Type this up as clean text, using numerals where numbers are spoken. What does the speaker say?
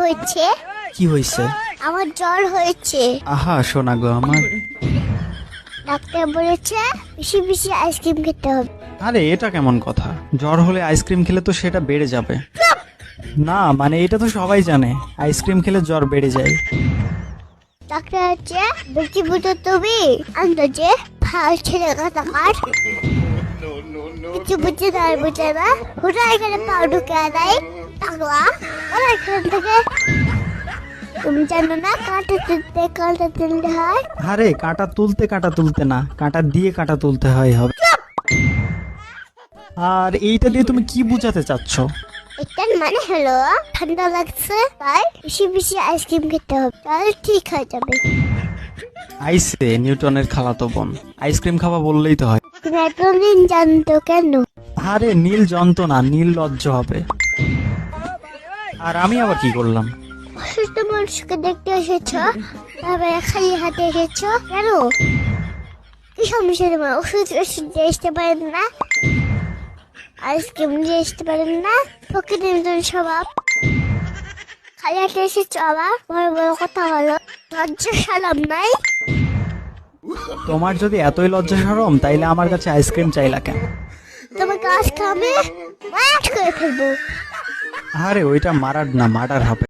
হয়েছে। কি হয়েছে? আমার জ্বর হয়েছে। আহা শোনা গো আমার। ডাক্তার বলেছে বেশি বেশি আইসক্রিম খেতে হবে। আরে এটা কেমন কথা? জ্বর হলে আইসক্রিম খেলে তো সেটা বেড়ে যাবে। না মানে এটা তো সবাই জানে, আইসক্রিম খেলে জ্বর বেড়ে যায়। ডাক্তার হচ্ছে বেশি বুঝো তুমি আন্দাজে ভালো ছেলে কথা কাট কিছু বুঝে দেয় বুঝে না ওরা এখানে পা ঢুকে দেয় টাকলা ওরা এখান থেকে তুমি জানো না কাঁটা তুলতে হয়। আরে কাঁটা তুলতে না, কাঁটা দিয়ে কাঁটা তুলতে হয় হবে। আর এইটা দিয়ে তুমি কি বোঝাতে চাচ্ছ? এটার মানে হলো ঠান্ডা লাগছে তাই বেশি বেশি আইসক্রিম খেতে হবে তাহলে ঠিক হয়ে যাবে। আইসে নিউটনের খালাতো বোন, আইসক্রিম খাওয়া বললেই তো হয়। তুমি এতদিন জানতো কেন? আরে নীল যন্ত্রণা, নীল লজ্জ হবে। আর আমি আবার কি করলাম? অসুস্থ মানুষকে দেখতে এসেছো তারপরে খালি হাতে এসেছো কেন? কি সমস্যা তোমার? ওষুধ দিয়ে আসতে পারেন না, আইসক্রিম দিয়ে আসতে পারেন না, প্রকৃতির মতন স্বভাব খালি হাতে এসেছো আবার বড় বড় কথা হলো লজ্জা সালাম নাই। তোমার যদি এতই লজ্জা শরম তাইলে আমার কাছে আইসক্রিম চাইলা কেন? তোমার গাছ খাবে মাছ করে ফেলবো। আরে ওইটা মারার না, মার্ডার হবে।